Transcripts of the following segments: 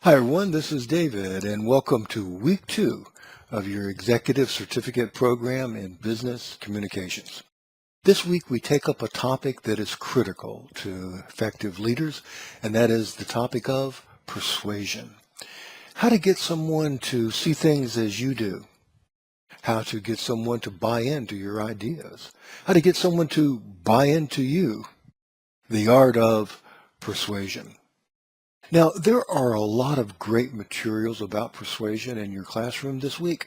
Hi everyone, this is David and welcome to week 2 of your Executive Certificate Program in Business Communications. This week we take up a topic that is critical to effective leaders, and that is the topic of persuasion. How to get someone to see things as you do. How to get someone to buy into your ideas. How to get someone to buy into you. The art of persuasion. Now, there are a lot of great materials about persuasion in your classroom this week,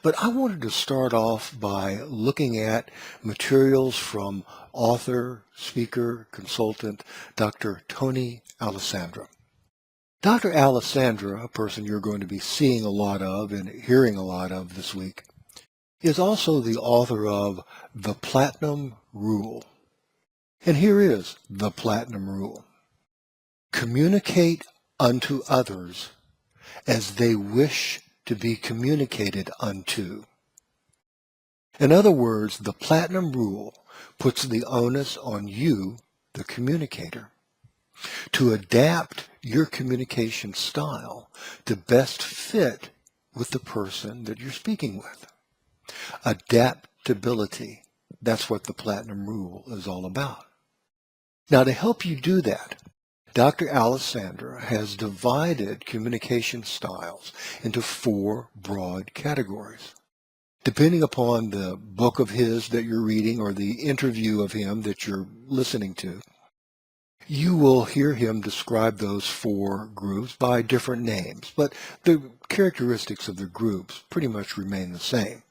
but I wanted to start off by looking at materials from author, speaker, consultant, Dr. Tony Alessandra. Dr. Alessandra, a person you're going to be seeing a lot of and hearing a lot of this week, is also the author of The Platinum Rule. And here is the Platinum Rule. Communicate unto others as they wish to be communicated unto. In other words, the Platinum Rule puts the onus on you, the communicator, to adapt your communication style to best fit with the person that you're speaking with. Adaptability, that's what the Platinum Rule is all about. Now, to help you do that, Dr. Alessandra has divided communication styles into 4 broad categories. Depending upon the book of his that you're reading or the interview of him that you're listening to, you will hear him describe those 4 groups by different names, but the characteristics of the groups pretty much remain the same.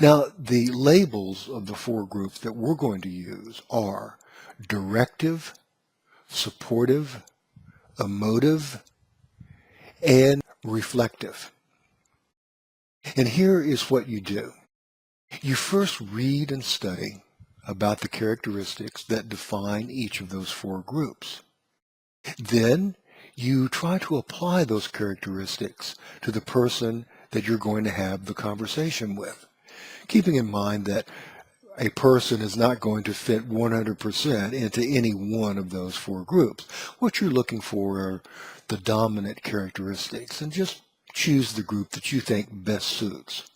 Now, the labels of the 4 groups that we're going to use are directive, supportive, emotive, and reflective. And here is what you do. You first read and study about the characteristics that define each of those 4 groups. Then you try to apply those characteristics to the person that you're going to have the conversation with, keeping in mind that a person is not going to fit 100% into any one of those 4 groups. What you're looking for are the dominant characteristics, and just choose the group that you think best suits.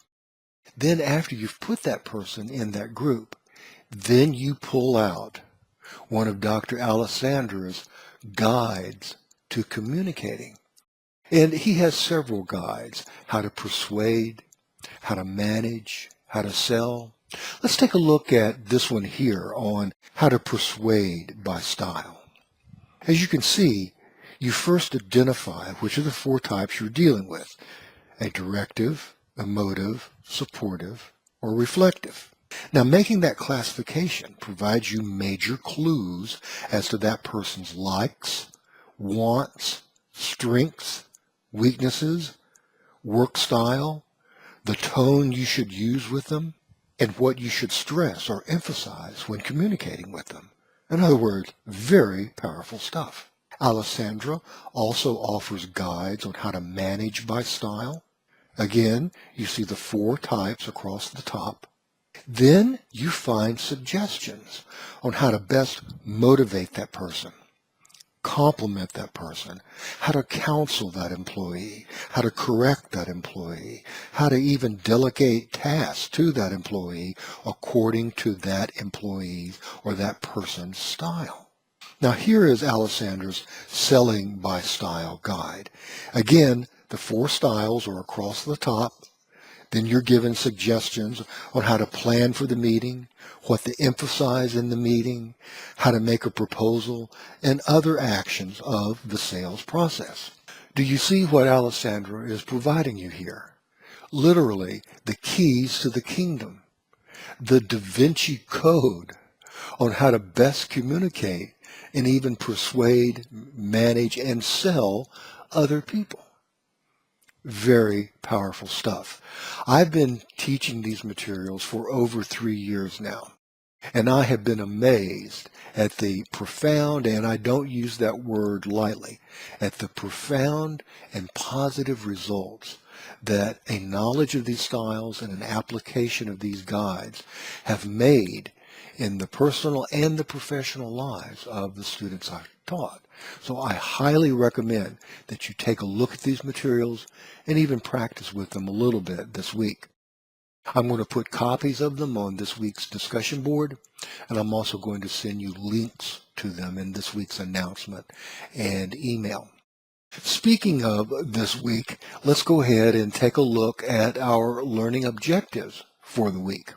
Then after you've put that person in that group, then you pull out one of Dr. Alessandra's guides to communicating. And he has several guides: how to persuade, how to manage, how to sell. Let's take a look at this one here on how to persuade by style. As you can see, you first identify which of the 4 types you're dealing with: a directive, emotive, supportive, or reflective. Now, making that classification provides you major clues as to that person's likes, wants, strengths, weaknesses, work style, the tone you should use with them, and what you should stress or emphasize when communicating with them. In other words, very powerful stuff. Alessandra also offers guides on how to manage by style. Again, you see the 4 types across the top. Then you find suggestions on how to best motivate that person, compliment that person, how to counsel that employee, how to correct that employee, how to even delegate tasks to that employee according to that employee's or that person's style. Now, here is Alessandra's Selling by Style guide. Again, the 4 styles are across the top. Then you're given suggestions on how to plan for the meeting, what to emphasize in the meeting, how to make a proposal, and other actions of the sales process. Do you see what Alessandra is providing you here? Literally, the keys to the kingdom, the Da Vinci Code on how to best communicate and even persuade, manage, and sell other people. Very powerful stuff. I've been teaching these materials for over 3 years now, and I have been amazed at the profound, and I don't use that word lightly, at the profound and positive results that a knowledge of these styles and an application of these guides have made in the personal and the professional lives of the students I've taught. So I highly recommend that you take a look at these materials and even practice with them a little bit this week. I'm going to put copies of them on this week's discussion board, and I'm also going to send you links to them in this week's announcement and email. Speaking of this week, let's go ahead and take a look at our learning objectives for the week.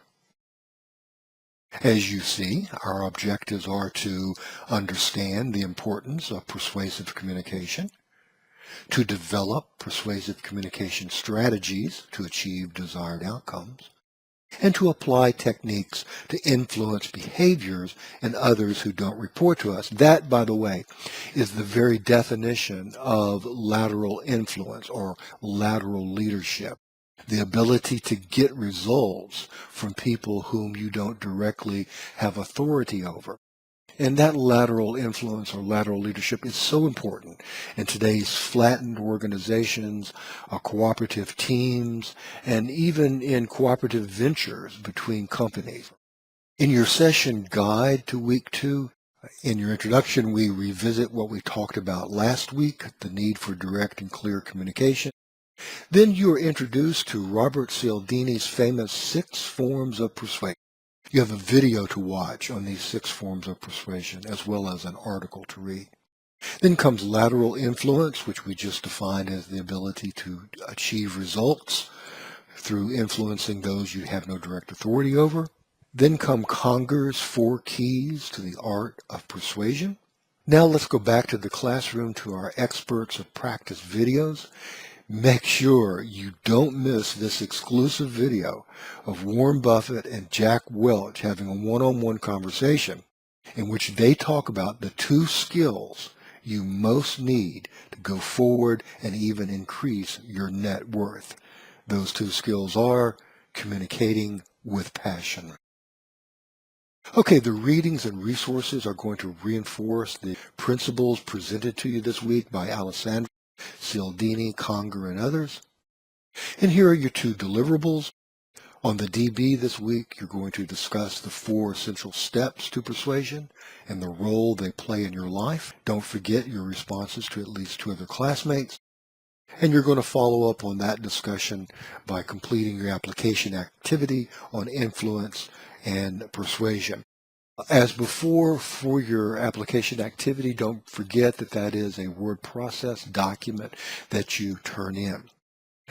As you see, our objectives are to understand the importance of persuasive communication, to develop persuasive communication strategies to achieve desired outcomes, and to apply techniques to influence behaviors in others who don't report to us. That, by the way, is the very definition of lateral influence or lateral leadership. The ability to get results from people whom you don't directly have authority over. And that lateral influence or lateral leadership is so important in today's flattened organizations, cooperative teams, and even in cooperative ventures between companies. In your session guide to week 2, in your introduction, we revisit what we talked about last week, the need for direct and clear communication. Then you are introduced to Robert Cialdini's famous 6 Forms of Persuasion. You have a video to watch on these 6 forms of persuasion, as well as an article to read. Then comes lateral influence, which we just defined as the ability to achieve results through influencing those you have no direct authority over. Then come Conger's 4 keys to the art of persuasion. Now let's go back to the classroom to our experts of practice videos. Make sure you don't miss this exclusive video of Warren Buffett and Jack Welch having a one-on-one conversation in which they talk about the 2 skills you most need to go forward and even increase your net worth. Those 2 skills are communicating with passion. Okay, the readings and resources are going to reinforce the principles presented to you this week by Alessandra, Cialdini, Conger, and others. And here are your 2 deliverables. On the DB this week, you're going to discuss the 4 essential steps to persuasion and the role they play in your life. Don't forget your responses to at least 2 other classmates. And you're going to follow up on that discussion by completing your application activity on influence and persuasion. As before, for your application activity, don't forget that that is a word process document that you turn in.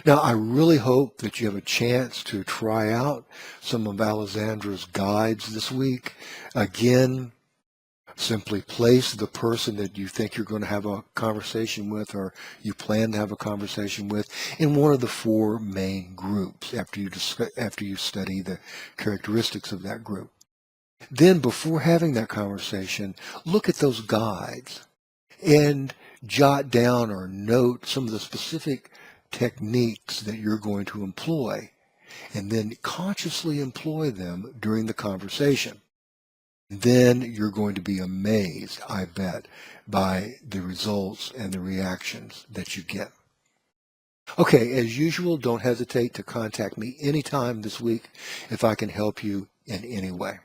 Now, I really hope that you have a chance to try out some of Alessandra's guides this week. Again, simply place the person that you think you're going to have a conversation with or you plan to have a conversation with in one of the 4 main groups after you study the characteristics of that group. Then before having that conversation, look at those guides and jot down or note some of the specific techniques that you're going to employ, and then consciously employ them during the conversation. Then you're going to be amazed, I bet, by the results and the reactions that you get. Okay, as usual, don't hesitate to contact me anytime this week if I can help you in any way.